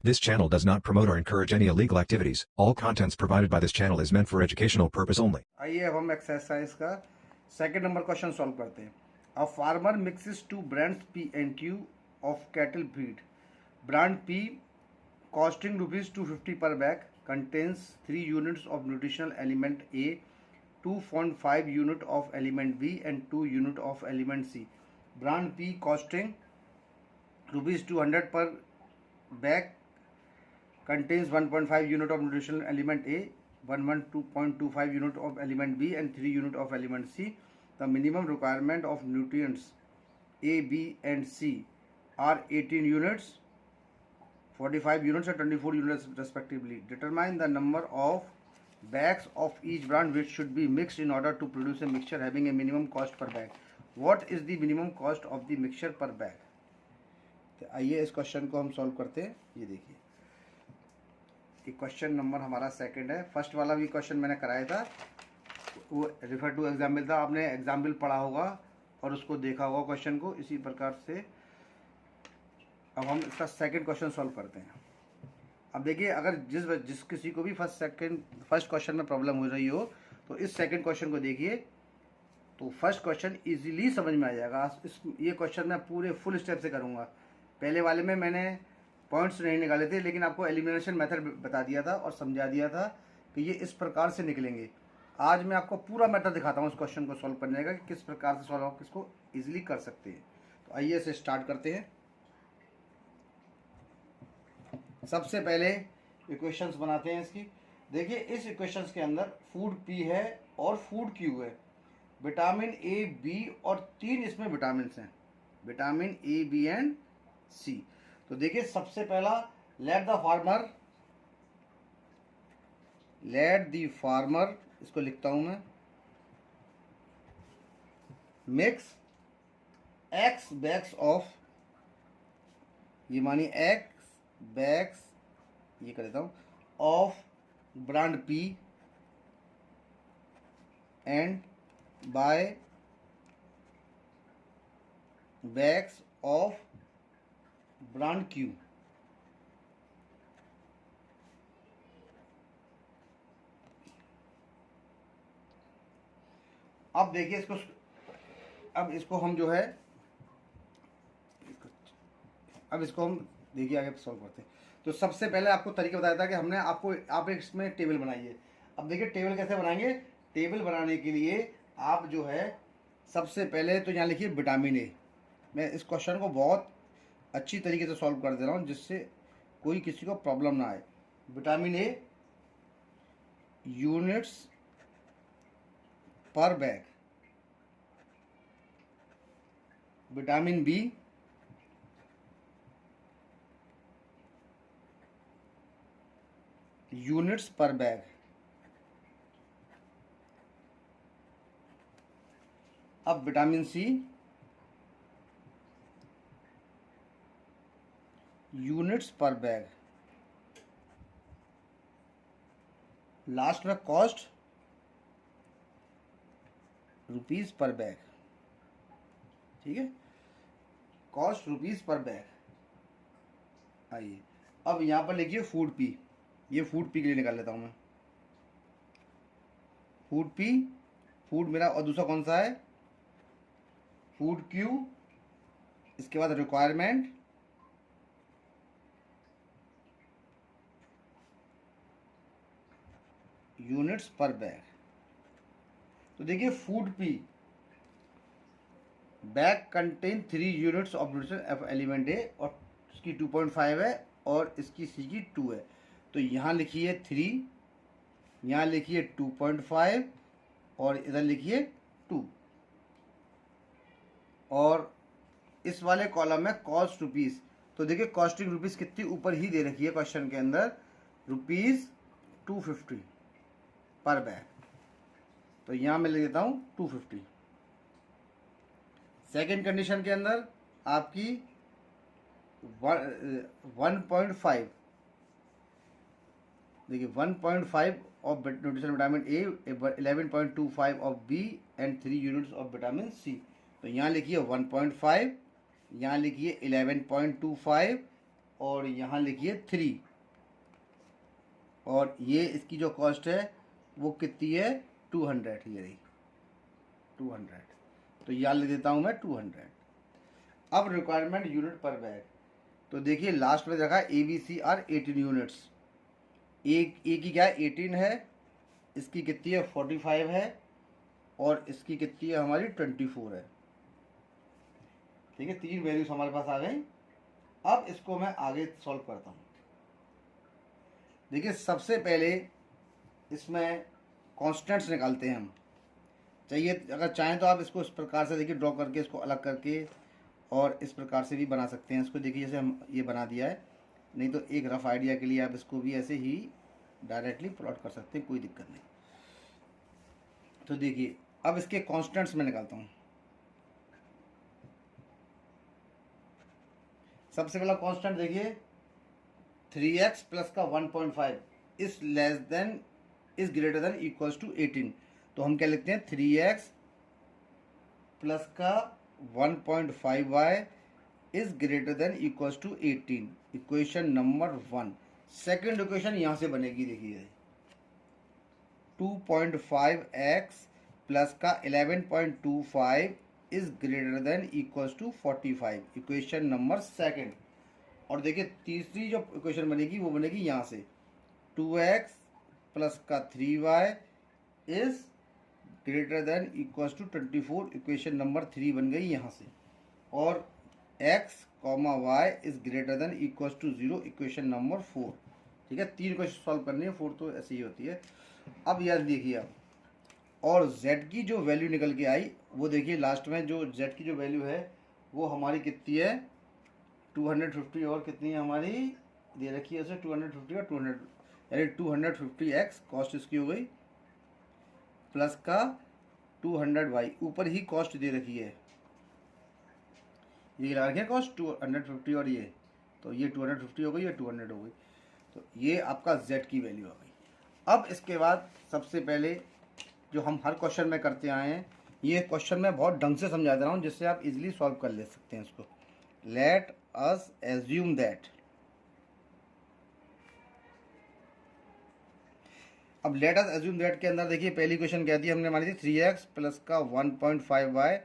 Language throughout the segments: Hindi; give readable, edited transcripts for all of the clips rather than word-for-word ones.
This channel does not promote or encourage any illegal activities. All contents provided by this channel is meant for educational purpose only. आइए अब हम एक्सरसाइज का सेकंड नंबर क्वेश्चन सॉल्व करते हैं. A farmer mixes two brands P and Q of cattle feed. Brand P costing rupees 250 per bag contains 3 units of nutritional element A, 2.5 unit of element B and 2 unit of element C. Brand P costing rupees 200 per bag contains 1.5 unit of nutritional element A, 2.25 unit of element B and 3 unit of element C. The minimum requirement of nutrients A, B and C are 18 units, 45 units and 24 units respectively. Determine the number of bags of each brand which should be mixed in order to produce a mixture having a minimum cost per bag. What is the minimum cost of the mixture per bag? तो आइए इस क्वेश्चन को हम सॉल्व करते हैं. ये देखिए, ये क्वेश्चन नंबर हमारा सेकंड है. फर्स्ट वाला भी क्वेश्चन मैंने कराया था, वो रिफर टू एग्जाम्पल था. आपने एग्जाम्पल पढ़ा होगा और उसको देखा होगा क्वेश्चन को. इसी प्रकार से अब हम इसका सेकंड क्वेश्चन सॉल्व करते हैं. अब देखिए, अगर जिस किसी को भी फर्स्ट क्वेश्चन में प्रॉब्लम हो रही हो तो इस सेकंड क्वेश्चन को देखिए तो फर्स्ट क्वेश्चन इजीली समझ में आ जाएगा. ये क्वेश्चन मैं पूरे फुल स्टेप से करूँगा. पहले वाले में मैंने पॉइंट्स नहीं निकाले थे, लेकिन आपको एलिमिनेशन मेथड बता दिया था और समझा दिया था कि ये इस प्रकार से निकलेंगे. आज मैं आपको पूरा मेथड दिखाता हूँ उस क्वेश्चन को सॉल्व करने का कि किस प्रकार से सॉल्व आप इसको ईजिली कर सकते हैं. तो आइए इसे स्टार्ट करते हैं. सबसे पहले इक्वेशंस बनाते हैं इसकी. देखिए, इस इक्वेशंस के अंदर फूड पी है और फूड क्यू है. विटामिन ए, बी और 3 इसमें विटामिन हैं, विटामिन ए, बी एंड सी. तो देखिए, सबसे पहला लेट द फार्मर, इसको लिखता हूं मैं, मिक्स एक्स बैग्स ऑफ, ये मानिए एक्स बैग्स, ये कर देता हूं, of brand P and buy bags of brand Q. अब देखिए इसको हम जो है, अब इसको हम देखिए आगे सॉल्व करते हैं. तो सबसे पहले आपको तरीका बताया था कि हमने आप इसमें टेबल बनाइए. अब देखिए टेबल कैसे बनाएंगे. टेबल बनाने के लिए आप जो है सबसे पहले तो यहाँ लिखिए विटामिन ए. मैं इस क्वेश्चन को बहुत अच्छी तरीके से सॉल्व कर दे रहा हूँ जिससे कोई किसी को प्रॉब्लम ना आए. विटामिन ए यूनिट्स पर बैग, विटामिन बी यूनिट्स पर बैग, अब विटामिन सी यूनिट्स पर बैग. लास्ट में कॉस्ट रुपीस पर बैग. ठीक है, कॉस्ट रुपीस पर बैग. आइए अब यहां पर लिखिए फूड पी. ये फूड पी के लिए निकाल लेता हूं मैं. फूड पी, फूड मेरा, और दूसरा कौन सा है, फूड क्यू. इसके बाद रिक्वायरमेंट, यूनिट्स पर बैग. तो देखिए food P bag contain 3 units of nutrition element A, और इसकी 2.5 है और इसकी सी की 2 है. तो यहाँ लिखिए 3, यहाँ लिखिए 2.5 और इधर लिखिए 2. और इस वाले कॉलम में कॉस्ट रुपीस. तो देखिए कॉस्टिंग रुपीस कितनी ऊपर ही दे रखी है क्वेश्चन के अंदर, रुपीस 250 पर बैग. तो यहाँ मैं लिख देता हूँ 250. सेकेंड कंडीशन के अंदर आपकी 1.5, देखिए 1.5 of nutrition vitamin A, 11.25 of B and 3 units of vitamin C. तो यहाँ लिखिए 1.5, यहाँ लिखिए 11.25 और यहाँ लिखिए 3 और ये इसकी जो कॉस्ट है वो कितनी है 200, ये रही 200, तो यहाँ लिख देता हूँ मैं 200। अब रिक्वायरमेंट यूनिट पर बैग, तो देखिए लास्ट में देखा ABC आर 18 यूनिट्स, एक की क्या है 18 है, इसकी कितनी है 45 है और इसकी कितनी है हमारी 24 है। ठीक है, 3 वैल्यूज हमारे पास आ गई। अब इसको मैं आगे सॉल्व करता हूँ। देखिए सबसे पहले इसमें कॉन्स्टेंट्स निकालते हैं हम। चाहिए अगर चाहें तो आप इसको इस प्रकार से देखिए ड्रॉ करके इसको अलग करके और इस प्रकार से भी बना सकते हैं इसको। देखिए जैसे हम ये बना दिया है, नहीं तो एक रफ आइडिया के लिए आप इसको भी ऐसे ही डायरेक्टली प्लॉट कर सकते हैं, कोई दिक्कत नहीं। तो देखिए अब इसके कॉन्स्टेंट्स में निकालता हूँ। सबसे पहला कांस्टेंट देखिए 3x प्लस का 1.5 is greater than equals to 18। तो हम क्या लिखते हैं 3x प्लस का 1.5y is greater than equals to 18, equation number 1। Second equation यहाँ से बनेगी, देखिए 2.5x प्लस का 11.25 is greater than equals to 45, equation number second. और देखिए तीसरी जो इक्वेशन बनेगी वो बनेगी यहाँ से 2x प्लस का 3y is greater than equals to 24, equation number 3 बन गई यहाँ से। और x comma y is greater than equals to 0, equation number 4। ठीक है, 3 क्वेश्चन सॉल्व करनी है, 4 तो ऐसे ही होती है। अब याद देखिए आप, और z की जो वैल्यू निकल के आई वो देखिए लास्ट में जो z की जो वैल्यू है वो हमारी कितनी है 250, और कितनी है हमारी दे रखी है उसे 250 और 200, यानी 250x कॉस्ट इसकी हो गई प्लस का 200y, ऊपर ही कॉस्ट दे रखी है, ये लगा रखी है कॉस्ट 250 और ये, तो ये 250 हो गई, ये 200 हो गई, तो ये आपका z की वैल्यू आ गई। अब इसके बाद सबसे पहले जो हम हर क्वेश्चन में करते आए हैं, ये क्वेश्चन मैं बहुत ढंग से समझा दे रहा हूँ जिससे आप इजीली सॉल्व कर ले सकते हैं इसको। लेट अस एज्यूम दैट, अब लेट अस एज्यूम दैट के अंदर देखिए पहली क्वेश्चन क्या थी, हमने मानी थी 3x प्लस का 1.5y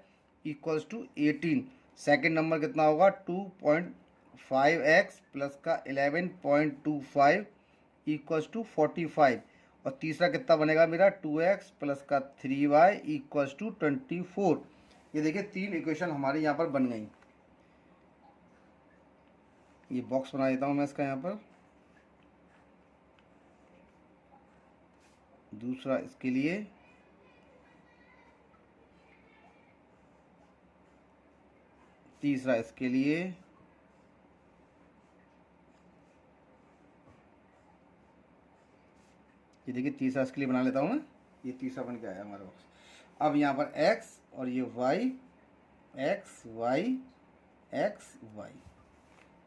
equals to 18। Second number कितना होगा 2.5x प्लस का 11.25 इक्वल्स टू 45, और तीसरा कितना बनेगा मेरा 2x प्लस का 3y इक्वल्स टू 24। ये देखिए 3 इक्वेशन हमारे यहाँ पर बन गई। ये बॉक्स बना देता हूँ मैं इसका यहाँ पर, दूसरा इसके लिए, तीसरा इसके लिए, ये देखिए तीसरा इसके लिए बना लेता हूँ मैं, ये तीसरा बन के आया हमारा बॉक्स। अब यहाँ पर x और ये y, x y x y।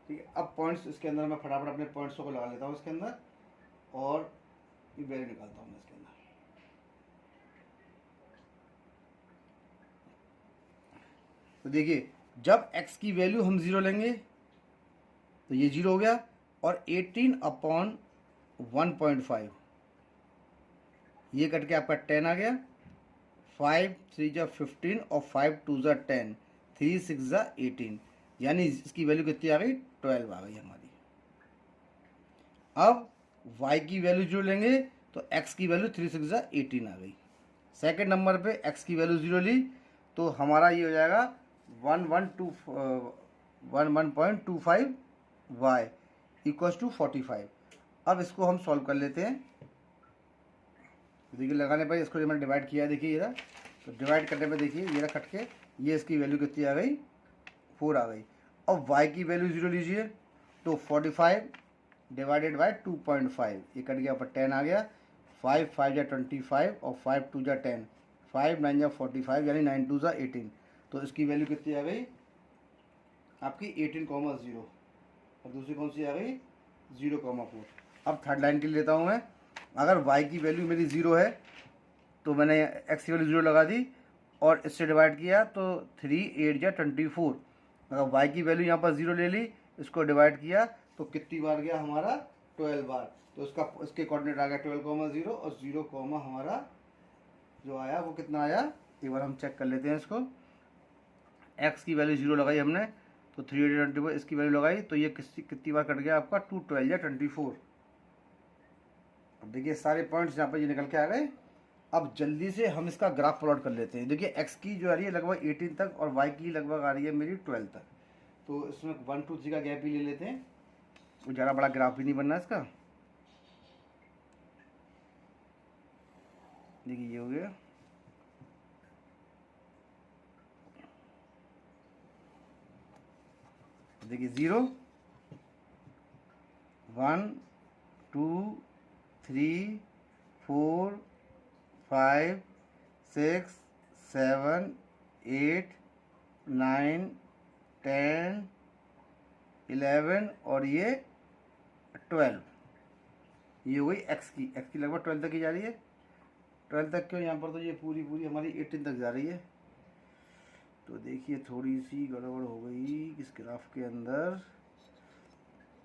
ठीक है, अब पॉइंट्स इसके अंदर मैं फटाफट अपने पॉइंट्सों को लगा लेता हूँ इसके अंदर और ये वैल्यू निकालता हूँ मैं इसके अंदर। तो देखिए जब x की वैल्यू हम 0 लेंगे तो ये 0 हो गया, और 18/1.5 ये कट के आपका 10 आ गया, 5 3 जा 15 और 5 2 जा 10, 3 6 जा 18, यानी इसकी वैल्यू कितनी आ गई 12 आ गई हमारी। अब y की वैल्यू जो लेंगे तो x की वैल्यू 3 6 जा 18 आ गई। सेकेंड नंबर पे x की वैल्यू 0 ली तो हमारा ये हो जाएगा 11.25 y इक्वल्स टू 45। अब इसको हम सॉल्व कर लेते हैं। देखिए लगाने पर इसको जो मैंने डिवाइड किया देखिए ये रहा, तो डिवाइड करने पे देखिए ये रहा कट के, ये इसकी वैल्यू कितनी आ गई 4 आ गई। अब y की वैल्यू 0 लीजिए तो 45 डिवाइडेड बाय 2.5, ये कट गया ऊपर 10 आ गया, 5 5 जा 25 और 5 2 जा 10, 5 9 जा 45 यानी 9 2 जा 18, तो इसकी वैल्यू कितनी आ गई आपकी 18,0, और दूसरी कौन सी आ गई 0,4। अब थर्ड लाइन के लिए लेता हूँ मैं, अगर y की वैल्यू मेरी 0 है तो मैंने x की वैल्यू 0 लगा दी और इससे डिवाइड किया तो 3 8 जा 24, अगर y की वैल्यू यहाँ पर 0 ले ली, इसको डिवाइड किया तो कितनी बार गया हमारा 12 बार। तो इसके कोऑर्डिनेट आ गया 12,0 और 0, हमारा जो आया वो कितना आया, एक बार हम चेक कर लेते हैं इसको। x की वैल्यू 0 लगाई हमने, तो 324, इसकी वैल्यू लगाई तो ये कितनी बार कट गया आपका, 2 12 या 24। अब देखिए सारे पॉइंट्स यहाँ पर ये निकल के आ गए। अब जल्दी से हम इसका ग्राफ प्लॉट कर लेते हैं। देखिए x की जो आ रही है लगभग 18 तक और y की लगभग आ रही है मेरी 12 तक, तो इसमें 1 2 3 का गैप ही ले लेते हैं, वो ज़्यादा बड़ा ग्राफ भी नहीं बनना इसका। देखिए ये हो गया, देखिए 0 1 2 3 4 5 6 7 8 9 10 11 और ये 12। ये हो गई x की लगभग 12 तक ही जा रही है। 12 तक क्यों, यहाँ पर तो ये पूरी हमारी 18 तक जा रही है। तो देखिए थोड़ी सी गड़बड़ हो गई इस ग्राफ के अंदर।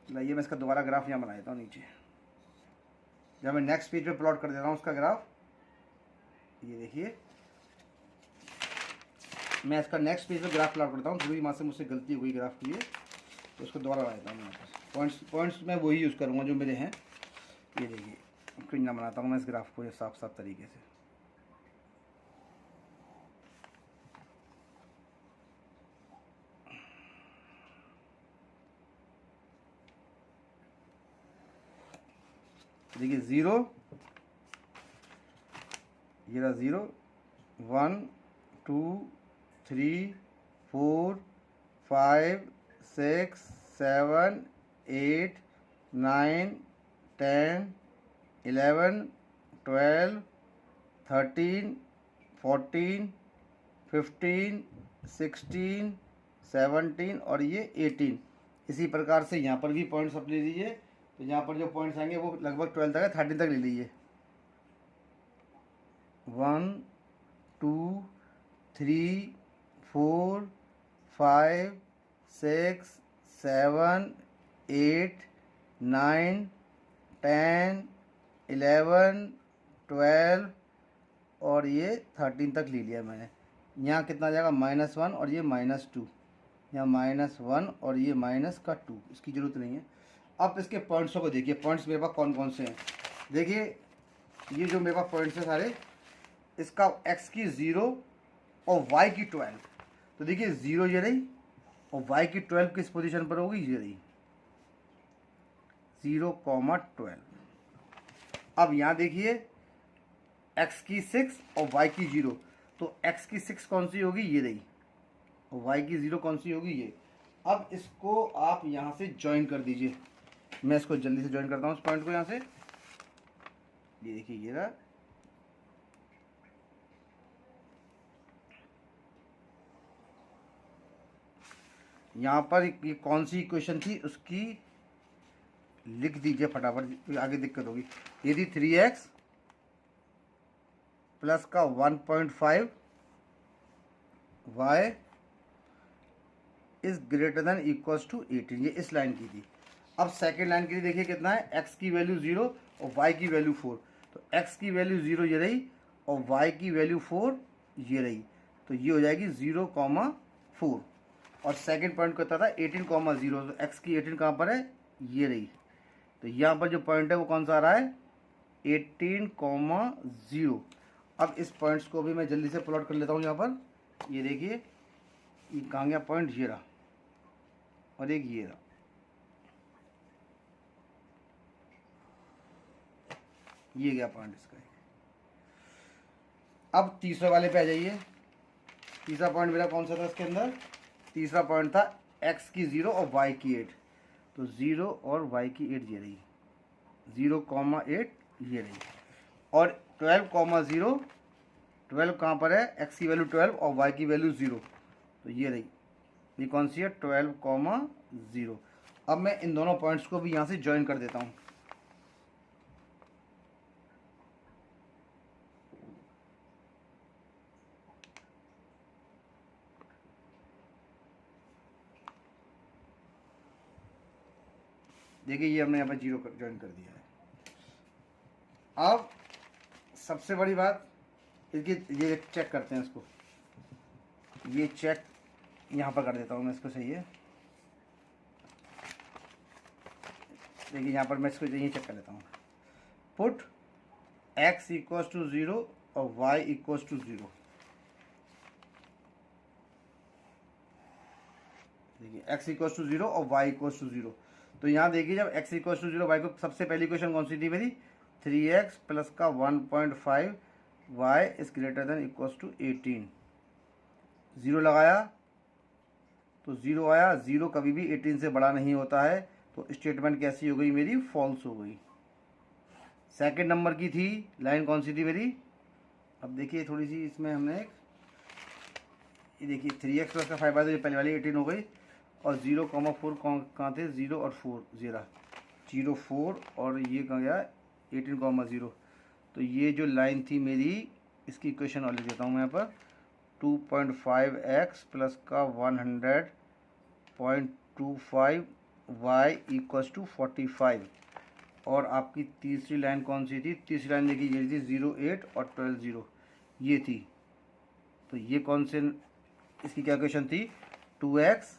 लाइए मैं इसका दोबारा ग्राफ यहाँ बना देता हूँ नीचे, जब मैं नेक्स्ट पेज पे प्लॉट कर दे रहा हूँ उसका ग्राफ। ये देखिए मैं इसका नेक्स्ट पेज पे ग्राफ प्लॉट करता हूँ। थोड़ी वहाँ से मुझसे गलती हो गई ग्राफ के लिए, तो उसको दोबारा बना देता हूँ। यहाँ पर पॉइंट्स मैं वही यूज़ करूँगा जो मेरे हैं। ये देखिए क्यों ना बनाता हूँ मैं इस ग्राफ को साफ तरीके से। देखिए 0, ये रहा 0 1 2 3 4 5 6 7 8 9 10 11 12 13 14 15 16 17 और ये 18। इसी प्रकार से यहाँ पर भी पॉइंट्स आप ले लीजिए, तो यहाँ पर जो पॉइंट्स आएंगे वो लगभग 12 तक है, 13 तक ले लीजिए। 1 2 3 4 5 6 7 8 9 10 11 12 और ये 13 तक ले लिया मैंने। यहाँ कितना आ जाएगा -1 और ये -2, यहाँ -1 और ये -2, इसकी ज़रूरत नहीं है। अब इसके पॉइंट्सों को देखिए, पॉइंट्स मेरे पास कौन कौन से हैं। देखिए ये जो मेरे पास पॉइंट्स हैं सारे, इसका x की 0 और y की 12। तो देखिए 0 ये रही और y की 12 किस पोजीशन पर होगी, ये रही 0, 12। अब यहाँ देखिए x की 6 और y की 0, तो x की 6 कौन सी होगी, ये रही, और y की 0 कौन सी होगी, ये। अब इसको आप यहाँ से ज्वाइन कर दीजिए। मैं इसको जल्दी से ज्वाइन करता हूँ इस पॉइंट को यहाँ से। ये देखिए ये रहा, यहाँ पर ये कौन सी इक्वेशन थी उसकी लिख दीजिए फटाफट, आगे दिक्कत होगी। ये थी 3x प्लस का 1.5 y is greater than equals to 18, ये इस लाइन की थी। अब सेकेंड लाइन के लिए देखिए कितना है, x की वैल्यू 0 और y की वैल्यू 4। तो x की वैल्यू 0 ये रही और y की वैल्यू 4 ये रही, तो ये हो जाएगी 0,4। और सेकेंड पॉइंट कहता था 18,0, तो x की 18 कहाँ पर है, ये रही। तो यहाँ पर जो पॉइंट है वो कौन सा आ रहा है, 18,0। अब इस पॉइंट्स को भी मैं जल्दी से प्लॉट कर लेता हूँ यहाँ पर। ये देखिए ये कहाँ गया पॉइंट, ये रहा, और एक ये रहा। ये गया पॉइंट इसका। अब तीसरे वाले पे आ जाइए। तीसरा पॉइंट मेरा कौन सा था इसके अंदर, तीसरा पॉइंट था x की 0 और y की 8। तो 0 और y की 8 ये रही, 0,8 ये रही। और 12,0, 12 कहाँ पर है, x की वैल्यू 12 और y की वैल्यू 0, तो ये रही, ये कौन सी है 12,0। अब मैं इन दोनों पॉइंट्स को भी यहाँ से ज्वाइन कर देता हूँ। देखिए ये हमने यहाँ पर 0 ज्वाइन कर दिया है। अब सबसे बड़ी बात इसकी, ये चेक करते हैं इसको, ये चेक यहाँ पर कर देता हूँ मैं इसको, सही है। देखिए यहाँ पर मैं इसको यही चेक कर लेता हूँ। पुट x इक्वल्स टू 0 और y इक्वल्स टू 0। देखिए x इक्वल्स टू 0 और y इक्वल्स टू 0। तो यहाँ देखिए जब x इक्वल्स टू 0 y को, सबसे पहली क्वेश्चन कौन सी थी मेरी, 3x प्लस का 1.5 y is greater than equals to 18। 0 लगाया तो 0 आया। 0 कभी भी 18 से बड़ा नहीं होता है, तो स्टेटमेंट कैसी हो गई मेरी, फॉल्स हो गई। सेकंड नंबर की थी लाइन, कौन सी थी मेरी, अब देखिए थोड़ी सी इसमें हमने एक, ये देखिए 3x प्लस का 5 बाय, पहले वाली 18 हो गई। और 0,4 कहाँ थे, 0 और 4, 0 4 और ये कहाँ गया 18,0। तो ये जो लाइन थी मेरी, इसकी इक्वेशन और लिख देता हूँ मैं यहाँ पर, 2.5x प्लस का 100.25 y इक्वल्स टू 45। और आपकी तीसरी लाइन कौन सी थी, तीसरी लाइन देखिए ये थी 0,8 और 12,0, ये थी। तो ये कौन से, इसकी क्या इक्वेशन थी, 2x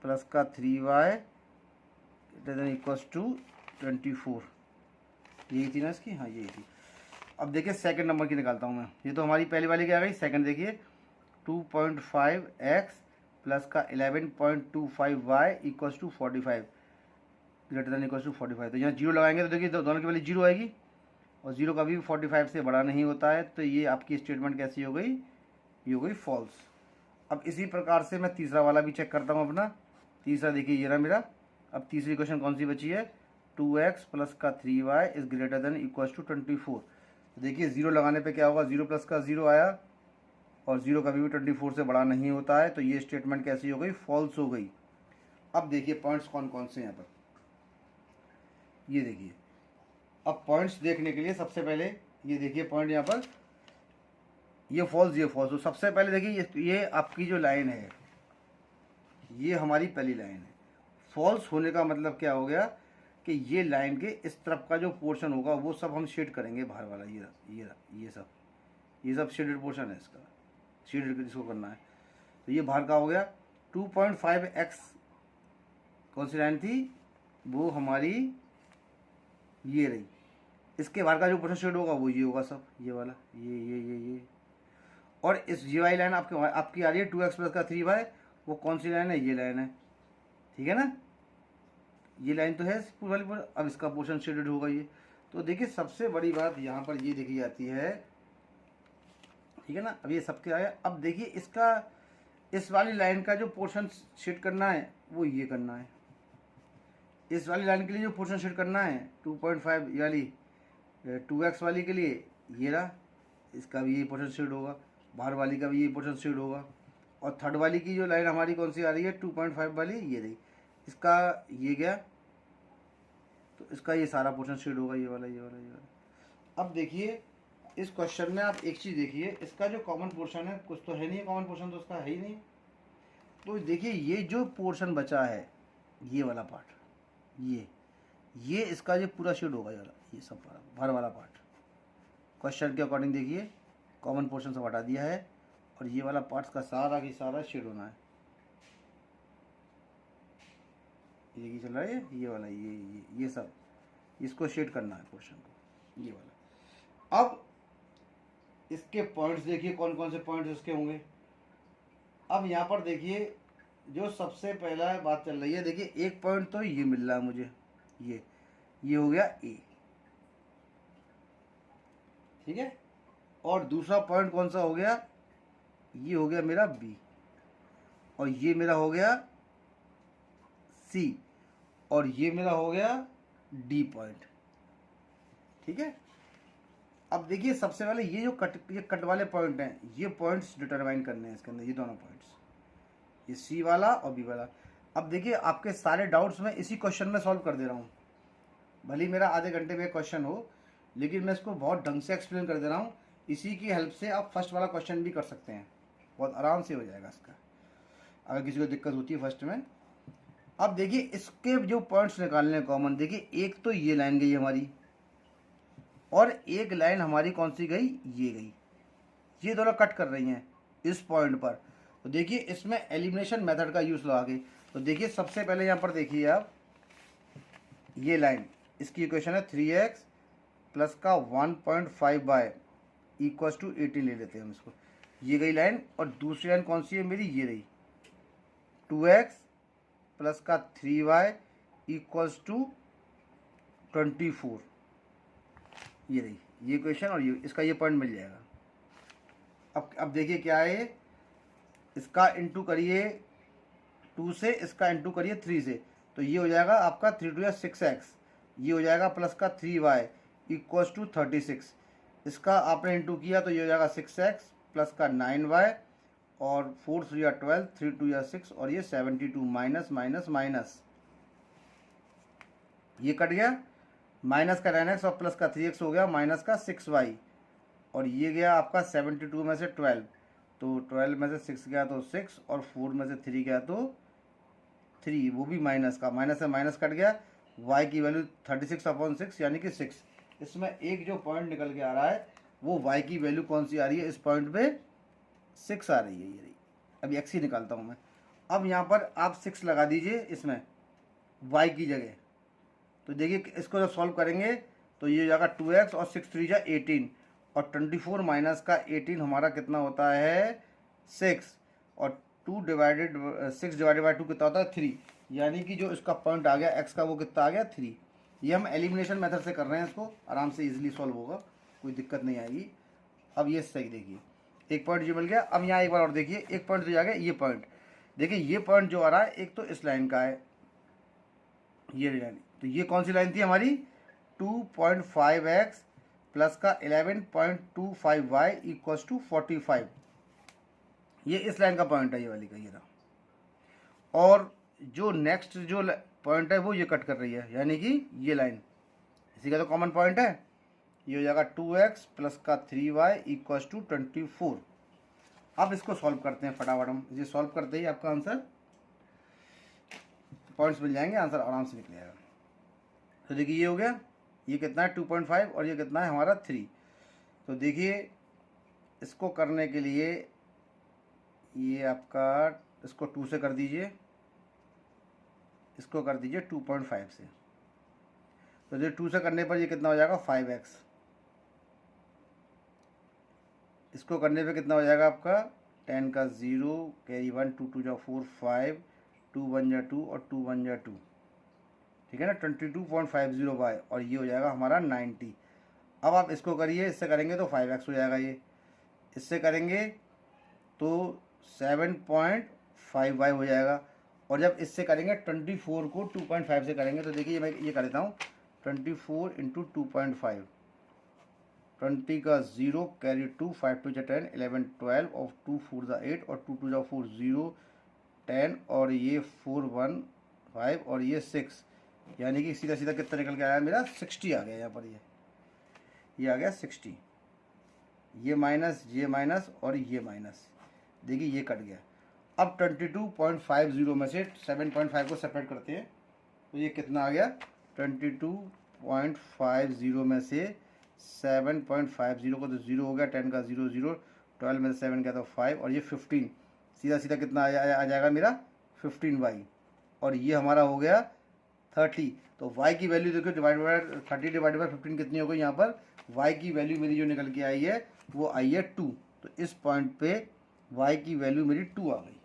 प्लस का 3y इक्वल्स टू 24, यही थी ना इसकी, हाँ यही थी। अब देखिए सेकंड नंबर की निकालता हूँ मैं, ये तो हमारी पहली वाली क्या आ गई। सेकंड देखिए 2.5x प्लस का 11.25y equals to 45 greater than equals to 45। तो यहाँ 0 लगाएंगे तो देखिए दोनों की वैल्यू 0 आएगी, और 0 कभी भी 45 से बड़ा नहीं होता है। तो ये आपकी स्टेटमेंट कैसी हो गई, ये हो गई फॉल्स। अब इसी प्रकार से मैं तीसरा वाला भी चेक करता हूँ अपना। तीसरा देखिए ये रहा मेरा। अब तीसरी क्वेश्चन कौन सी बची है, 2x प्लस का 3y is greater than equals to 24। देखिए 0 लगाने पे क्या होगा, 0 प्लस का 0 आया, और 0 कभी भी 24 से बड़ा नहीं होता है। तो ये स्टेटमेंट कैसी हो गई, फॉल्स हो गई। अब देखिए पॉइंट्स कौन कौन से हैं यहाँ पर, ये देखिए। अब पॉइंट्स देखने के लिए सबसे पहले ये देखिए पॉइंट यहाँ पर, ये फॉल्स, ये फॉल्स। तो सबसे पहले देखिए ये आपकी जो लाइन है, ये हमारी पहली लाइन है। फॉल्स होने का मतलब क्या हो गया कि ये लाइन के इस तरफ का जो पोर्शन होगा वो सब हम शेड करेंगे बाहर वाला, ये सब शेडेड पोर्शन है इसका, शेडेड जिसको करना है। तो ये बाहर का हो गया। 2.5x कौन सी लाइन थी, वो हमारी ये रही। इसके बाहर का जो पोर्शन शेड होगा वो ये होगा सब, ये वाला, ये। और इस ये वाली लाइन आपकी आ रही है 2x प्लस का 3y, वो कौन सी लाइन है, ये लाइन है, ठीक है ना। ये लाइन तो है पूरी वाली पूरी। अब इसका पोर्शन शेडेड होगा ये। तो देखिए सबसे बड़ी बात यहाँ पर ये देखी जाती है, ठीक है ना। अब ये सबके आया। अब देखिए इसका, इस वाली लाइन का जो पोर्शन शेड करना है वो ये करना है। इस वाली लाइन के लिए जो पोर्शन शेड करना है 2.5 वाली 2x वाली के लिए ये रहा, इसका भी ये पोर्शन शेड होगा, बाहर वाली का भी ये पोर्शन शेड होगा। और थर्ड वाली की जो लाइन हमारी कौन सी आ रही है 2.5 वाली, ये रही, इसका ये गया, तो इसका ये सारा पोर्शन शेड होगा, ये वाला, ये वाला, ये वाला। अब देखिए इस क्वेश्चन में आप एक चीज़ देखिए, इसका जो कॉमन पोर्शन है कुछ तो है नहीं है, कॉमन पोर्शन तो उसका है ही नहीं। तो देखिए ये जो पोर्शन बचा है, ये वाला पार्ट, ये इसका जो पूरा शेड होगा, ये वाला, ये सब बाहर वाला पार्ट। क्वेश्चन के अकॉर्डिंग देखिए कॉमन पोर्शन सब हटा दिया है, और ये वाला पार्ट का सारा की सारा शेड होना है। ये चल रहा है, ये वाला, ये सब, इसको शेड करना है पोर्शन को, ये वाला। अब इसके पॉइंट्स देखिए कौन कौन से पॉइंट्स इसके होंगे। अब यहाँ पर देखिए जो सबसे पहला बात चल रही है, देखिए एक पॉइंट तो ये मिल रहा है मुझे, ये हो गया ए, ठीक है। और दूसरा पॉइंट कौन सा हो गया, ये हो गया मेरा बी, और ये मेरा हो गया सी, और ये मेरा हो गया डी पॉइंट, ठीक है। अब देखिए सबसे पहले ये जो कट वाले पॉइंट हैं, ये पॉइंट्स डिटरमाइन करने हैं इसके अंदर, ये दोनों पॉइंट्स, ये सी वाला और बी वाला। अब देखिए आपके सारे डाउट्स मैं इसी क्वेश्चन में सॉल्व कर दे रहा हूँ। भले मेरा आधे घंटे में क्वेश्चन हो, लेकिन मैं इसको बहुत ढंग से एक्सप्लेन कर दे रहा हूँ। इसी की हेल्प से आप फर्स्ट वाला क्वेश्चन भी कर सकते हैं, बहुत आराम से हो जाएगा इसका। अगर किसी को दिक्कत होती है फर्स्ट में अब देखिए इसके जो पॉइंट्स निकालने हैं कॉमन, देखिए एक तो ये लाइन गई हमारी और एक लाइन हमारी कौन सी गई, ये गई, ये दोनों कट कर रही हैं इस पॉइंट पर। तो देखिए इसमें एलिमिनेशन मेथड का यूज़ लगा के, तो देखिए सबसे पहले यहाँ पर देखिए आप, ये लाइन, इसकी इक्वेशन है 3x प्लस का 1.5 इक्वल्स टू 18 ले लेते हैं हम इसको, ये गई लाइन। और दूसरी लाइन कौन सी है मेरी, ये रही 2x प्लस का 3y इक्वल्स टू 24, ये रही ये इक्वेशन और ये इसका ये पॉइंट मिल जाएगा। अब देखिए क्या है ये, इसका इंटू करिए 2 से, इसका इंटू करिए 3 से, तो ये हो जाएगा आपका 3 2 6x, ये हो जाएगा प्लस का 3y इक्वल्स टू 36, इसका आपने इंटू किया तो ये हो जाएगा 6x प्लस का 9y और 4 3 12, 3 2 6 और ये 72 माइनस माइनस माइनस, ये कट गया, माइनस का 9x और प्लस का 3x हो गया माइनस का 6y, और ये गया आपका 72 में से 12, तो 12 में से 6 गया तो 6 और 4 में से 3 गया तो 3, वो भी माइनस का, माइनस से माइनस कट गया, y की वैल्यू 36/6 यानी कि 6। इसमें एक जो पॉइंट निकल के आ रहा है वो y की वैल्यू कौन सी आ रही है, इस पॉइंट पे 6 आ रही है, ये रही। अभी x ही निकालता हूँ मैं। अब यहाँ पर आप 6 लगा दीजिए इसमें y की जगह, तो देखिए इसको जब सॉल्व करेंगे तो ये हो जाएगा 2x और 6 3 जा 18 और 24 माइनस का 18 हमारा कितना होता है 6, और 6 डिवाइडेड बाई 2 कितना होता है 3, यानी कि जो इसका पॉइंट आ गया x का वो कितना आ गया 3। ये हम एलिमिनेशन मेथड से कर रहे हैं, इसको आराम से इजीली सॉल्व होगा, कोई दिक्कत नहीं आएगी। अब ये सही देखिए, एक पॉइंट जो मिल गया। अब यहाँ एक बार और देखिए, एक पॉइंट जो आ गया, ये पॉइंट देखिए, ये पॉइंट जो आ रहा है एक तो इस लाइन का है, ये लाइन, तो ये कौन सी लाइन थी हमारी 2.5x प्लस का 11.25y इक्वल्स टू 45, ये इस लाइन का पॉइंट है, ये वाली का ये रहा। और जो नेक्स्ट जो पॉइंट है वो ये कट कर रही है, यानी कि ये लाइन, इसी का तो कॉमन पॉइंट है, ये हो जाएगा 2x प्लस का 3y इक्वल्स टू 24। अब इसको सॉल्व करते हैं फटाफट, हम ये सॉल्व करते ही आपका आंसर पॉइंट्स मिल जाएंगे, आंसर आराम से निकल जाएगा। तो देखिए ये हो गया, ये कितना है 2.5 और ये कितना है हमारा 3। तो देखिए इसको करने के लिए ये आपका, इसको 2 से कर दीजिए, इसको कर दीजिए 2.5 से, तो ये 2 से करने पर ये कितना हो जाएगा 5x, इसको करने पे कितना हो जाएगा आपका 10 का 0 कैरी 1 2 2 जा 4 5 2 1 जा 2 और 2 1 जा 2, ठीक है ना 22.50y, और ये हो जाएगा हमारा 90। अब आप इसको करिए, इससे करेंगे तो 5x हो जाएगा, ये इससे करेंगे तो 7.5y हो जाएगा, और जब इससे करेंगे 24 को 2.5 से करेंगे तो देखिए मैं ये कर देता हूँ 24 इंटू 2.5, 20 का 0 कैरी 2 5 2 जा 10 11 12 और 2 4 जा 8 और 2 2 जा 4 0 10 और ये 4 1 5 और ये 6, यानी कि सीधा सीधा कितना निकल के आया मेरा 60 आ गया, यहाँ पर ये आ गया 60, ये माइनस और ये माइनस, देखिए ये कट गया। अब 22.50 में से 7.5 को सेपरेट करते हैं तो ये कितना आ गया 22.50 में से 7.50 को तो 0 हो गया, 10 का 0 0, 12 में से 7 गया तो 5 और ये 15, सीधा सीधा कितना आ जाएगा मेरा 15y, और ये हमारा हो गया 30। तो y की वैल्यू देखो 30 डिवाइड बाई 15 कितनी हो गई, यहाँ पर y की वैल्यू मेरी जो निकल के आई है वो आई है 2, तो इस पॉइंट पे y की वैल्यू मेरी 2 आ गई।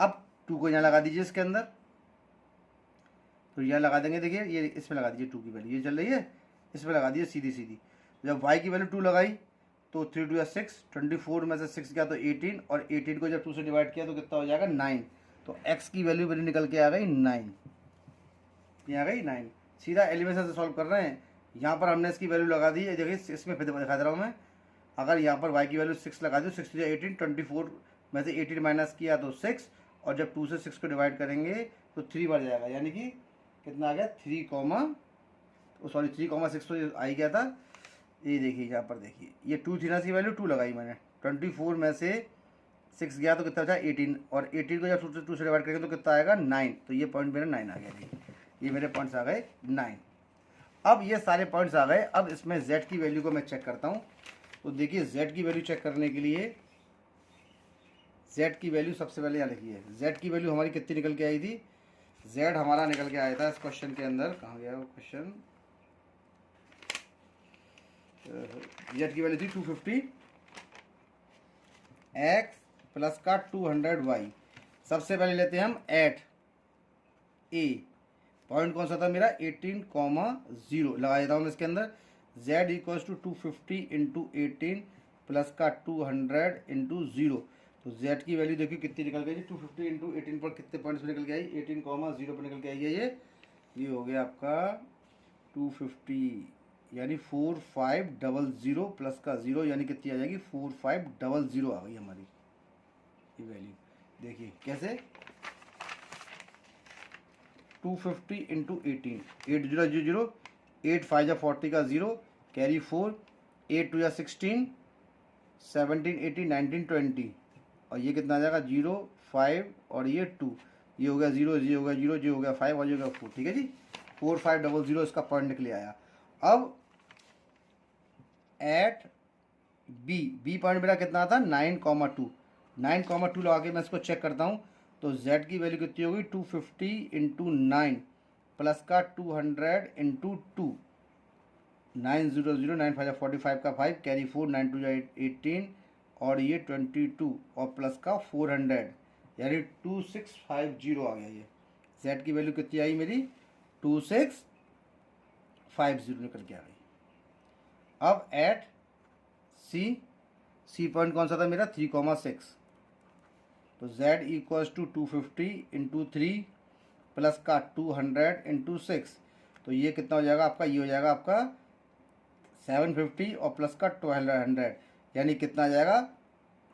अब 2 को यहाँ लगा दीजिए इसके अंदर, तो यहाँ लगा देंगे, देखिए ये इसमें लगा दीजिए 2 की वैल्यू, ये चल रही है, इसमें लगा दीजिए सीधी सीधी। जब y की वैल्यू 2 लगाई तो 3 2 6, 24 में से 6 गया तो 18, और 18 को जब 2 से डिवाइड किया तो कितना हो जाएगा 9, तो x की वैल्यू मेरी निकल के आ गई 9, ये आ गई 9। सीधा एलिमिनेशन से सॉल्व कर रहे हैं, यहाँ पर हमने इसकी वैल्यू लगा दी है, देखिए इसमें फिर दिखा दे रहा हूँ मैं, अगर यहाँ पर y की वैल्यू 6 लगा दी, 6 18, 24 में से 18 माइनस किया तो 6, और जब 2 से 6 को डिवाइड करेंगे तो 3 बढ़ जाएगा, यानी कि कितना आ गया 3 6 तो आ ही गया था। ये देखिए यहाँ पर देखिए, ये 2 थी ना, इसकी वैल्यू 2 लगाई मैंने, 24 में से 6 गया तो कितना बचा 18, और 18 को जब 2 से डिवाइड करेंगे तो कितना आएगा 9। तो ये पॉइंट मेरा 9 आ गया जी, ये मेरे पॉइंट्स आ गए 9। अब ये सारे पॉइंट्स आ गए। अब इसमें z की वैल्यू को मैं चेक करता हूँ। तो देखिए z की वैल्यू चेक करने के लिए z की वैल्यू सबसे पहले यहाँ लिखिए। z की वैल्यू हमारी कितनी निकल के आई थी, z हमारा निकल के आया था इस क्वेश्चन के अंदर, कहाँ गया वो क्वेश्चन, z की वैल्यू थी 250 x प्लस का 200 y। सबसे पहले लेते हैं हम एट a, पॉइंट कौन सा था मेरा 18,0 लगा देता हूँ मैं इसके अंदर। z equals to 250 into 18 plus का 200 इंटू 0। तो z की वैल्यू देखिए कितनी निकल गई, 250 इंटू 18 पर कितने पॉइंट्स निकल के आई, 18,0 पर निकल के आई है। ये हो गया आपका 250 यानी 4500 प्लस का 0 यानी कितनी आ जाएगी 4500 आ गई हमारी ये वैल्यू। देखिए कैसे, 250 इंटू 18, 8000, 8 5 जा 40 का 0, कैरी 4, 8 2 जा 16, 17 18 19 20, और ये कितना आ जाएगा 0 5 और ये 2, ये हो गया 0, ये हो गया 0, ये हो गया 5 और ये हो गया 4। ठीक है जी, 4500 इसका पॉइंट निकले आया। अब एट बी पॉइंट मेरा कितना था 9,2, 9,2 लगा के मैं इसको चेक करता हूँ। तो z की वैल्यू कितनी होगी 250 इंटू 9 प्लस का 200 इंटू 2, 900 9 5 45 का 5, कैरी 4, 9 2 18 और ये 22 और प्लस का 400 यानी 2650 आ गया। ये z की वैल्यू कितनी आई मेरी 2650 निकल के आ गई। अब एट सी पॉइंट कौन सा था मेरा 3,6, तो z equals to 250 into 3 plus का 200 इंटू 6, तो ये कितना हो जाएगा आपका, ये हो जाएगा आपका 750 और प्लस का 1200 यानी कितना आ जाएगा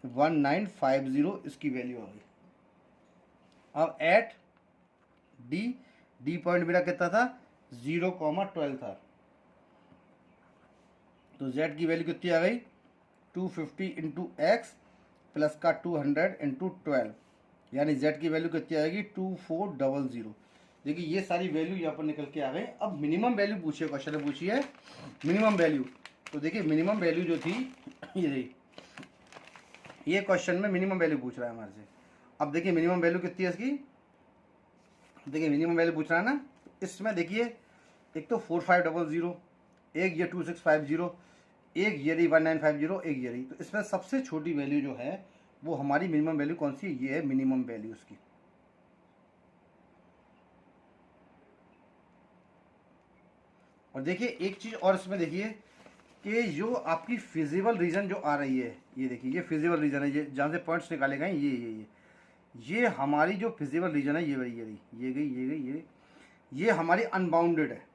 1950 इसकी वैल्यू आ गई। अब एट डी पॉइंट मेरा कितना था 0,12 था, तो z की वैल्यू कितनी आ गई 250 इंटू एक्स प्लस का 200 इंटू 12 यानी z की वैल्यू कितनी आएगी 2400। देखिए ये सारी वैल्यू यहाँ पर निकल के आ गई। अब मिनिमम वैल्यू पूछिए, क्वेश्चन में पूछिए मिनिमम वैल्यू। तो देखिए मिनिमम वैल्यू जो थी ये क्वेश्चन में मिनिमम वैल्यू पूछ रहा है हमारे से। अब देखिए मिनिमम वैल्यू कितनी है इसकी, देखिए मिनिमम वैल्यू पूछ रहा है ना, इसमें देखिए एक तो 4500, एक ये 2650, एक ये रही 1950, एक ये रही। तो इसमें सबसे छोटी वैल्यू जो है वो हमारी मिनिमम वैल्यू कौन सी है, ये है मिनिमम वैल्यू उसकी। और देखिए एक चीज़ और इसमें देखिए कि जो आपकी फिजिबल रीजन जो आ रही है, ये देखिए ये फिजिबल रीजन है, ये जहाँ से पॉइंट्स निकाले गए ये हमारी जो फिजिबल रीजन है ये रही, ये गई, ये हमारी अनबाउंडेड है,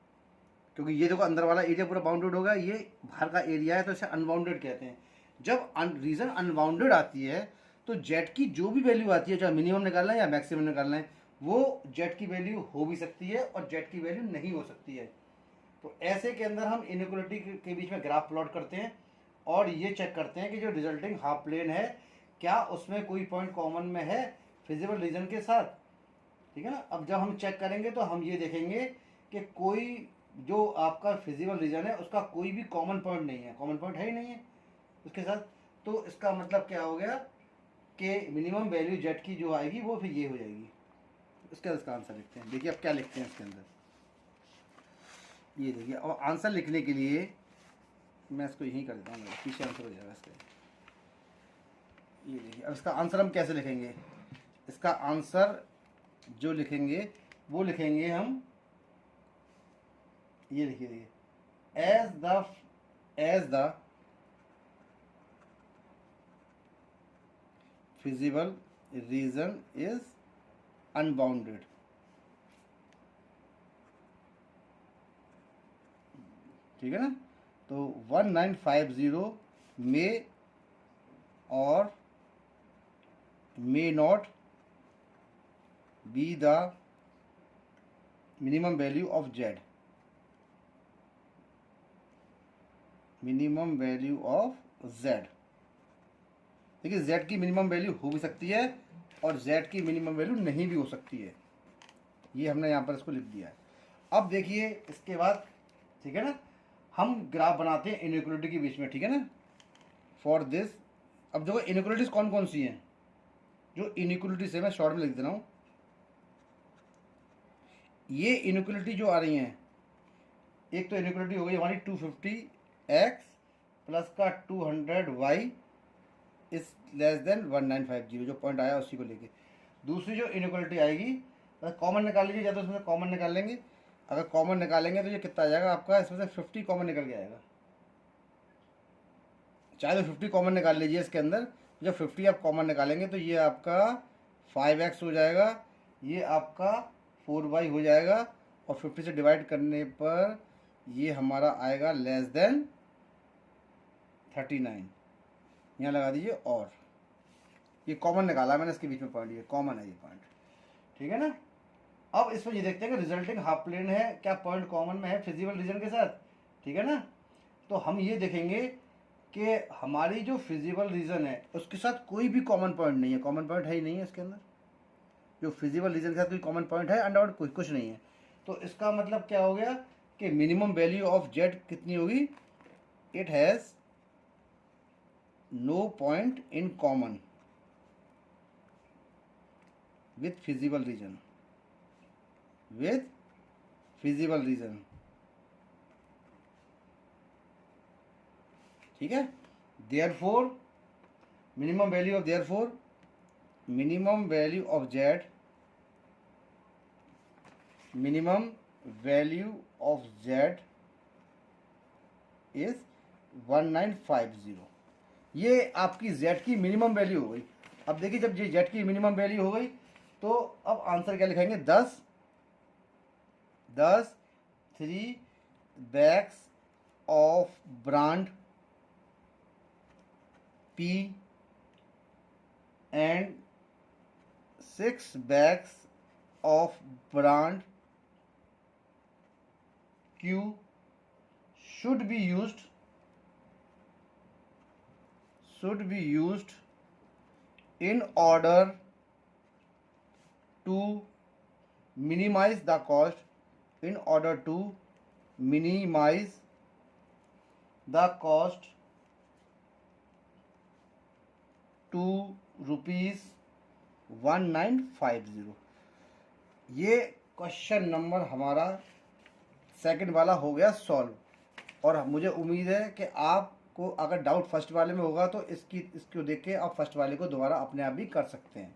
क्योंकि ये देखो अंदर वाला एरिया पूरा बाउंडेड होगा, ये बाहर का एरिया है तो इसे अनबाउंडेड कहते हैं। जब रीजन अनबाउंडेड आती है तो जेट की जो भी वैल्यू आती है, चाहे मिनिमम निकालना है या मैक्सिमम निकालना है, वो जेट की वैल्यू हो भी सकती है और जेट की वैल्यू नहीं हो सकती है। तो ऐसे के अंदर हम इनइक्वालिटी के बीच में ग्राफ प्लॉट करते हैं और ये चेक करते हैं कि जो रिजल्टिंग हाफ प्लेन है क्या उसमें कोई पॉइंट कॉमन में है फिजिबल रीजन के साथ। ठीक है ना, अब जब हम चेक करेंगे तो हम ये देखेंगे कि कोई जो आपका फिजिबल रीजन है उसका कोई भी कॉमन पॉइंट नहीं है, कॉमन पॉइंट है ही नहीं है उसके साथ। तो इसका मतलब क्या हो गया कि मिनिमम वैल्यू जेट की जो आएगी वो फिर ये हो जाएगी। इसका आंसर लिखते हैं। देखिए अब क्या लिखते हैं इसके अंदर, ये देखिए। और आंसर लिखने के लिए मैं इसको यहीं कर देता हूँ, पीछे आंसर हो जाएगा इसका। ये देखिए अब इसका आंसर हम कैसे लिखेंगे, इसका आंसर जो लिखेंगे वो लिखेंगे हम, ये लिखिए as the feasible region is unbounded. ठीक है ना, तो 1950 में और may not be the minimum value of Z, minimum value of Z. देखिए z की मिनिमम वैल्यू हो भी सकती है और z की मिनिमम वैल्यू नहीं भी हो सकती है, ये हमने यहाँ पर इसको लिख दिया है। अब देखिए इसके बाद, ठीक है ना, हम ग्राफ बनाते हैं इनइक्वलिटी के बीच में, ठीक है ना, फॉर दिस। अब देखो इनइक्वलिटीज कौन कौन सी हैं, जो इनइक्वलिटीज है मैं शॉर्ट में लिख दे रहा हूँ। ये इनइक्वलिटी जो आ रही हैं, एक तो इनइक्वलिटी हो गई हमारी 250x प्लस का 200y इज लेस देन 1950, जो पॉइंट आया उसी को लेके। दूसरी जो इनइक्वलिटी आएगी, कॉमन निकाल लीजिए, या तो इसमें से कॉमन निकाल लेंगे। अगर कॉमन निकालेंगे तो ये कितना आ जाएगा आपका, इसमें से 50 कॉमन निकल के आएगा। चाहे तो 50 कॉमन निकाल लीजिए इसके अंदर, जब 50 आप कॉमन निकालेंगे तो ये आपका 5x हो जाएगा, ये आपका 4y हो जाएगा, और 50 से डिवाइड करने पर ये हमारा आएगा लेस देन 39। यहाँ लगा दीजिए, और ये कॉमन निकाला मैंने इसके बीच में पॉइंट, ये कॉमन है ये पॉइंट, ठीक है ना। अब इसमें ये देखते हैं कि रिजल्टिंग हाफ प्लेन है, क्या पॉइंट कॉमन में है फिजिबल रीजन के साथ, ठीक है ना। तो हम ये देखेंगे कि हमारी जो फिजिबल रीजन है उसके साथ कोई भी कॉमन पॉइंट नहीं है, कॉमन पॉइंट है ही नहीं है इसके अंदर। जो फिजिबल रीजन के साथ कोई कॉमन पॉइंट है अंडर कुछ नहीं है, तो इसका मतलब क्या हो गया कि मिनिमम वैल्यू ऑफ जेड कितनी होगी, it has no point in common with feasible region, with feasible reason, ठीक है। therefore minimum value of therefore minimum value of z, minimum value of z is 1950। ये आपकी z की मिनिमम वैल्यू हो गई। अब देखिए जब ये z की मिनिमम वैल्यू हो गई तो अब आंसर क्या लिखेंगे, 10 3 bags of brand P and 6 bags of brand Q should be used in order to minimize the cost, in order to minimize the cost to ₹1950। ये क्वेश्चन नंबर हमारा सेकंड वाला हो गया सॉल्व, और मुझे उम्मीद है कि आपको अगर डाउट फर्स्ट वाले में होगा तो इसको देख के आप फर्स्ट वाले को दोबारा अपने आप भी कर सकते हैं।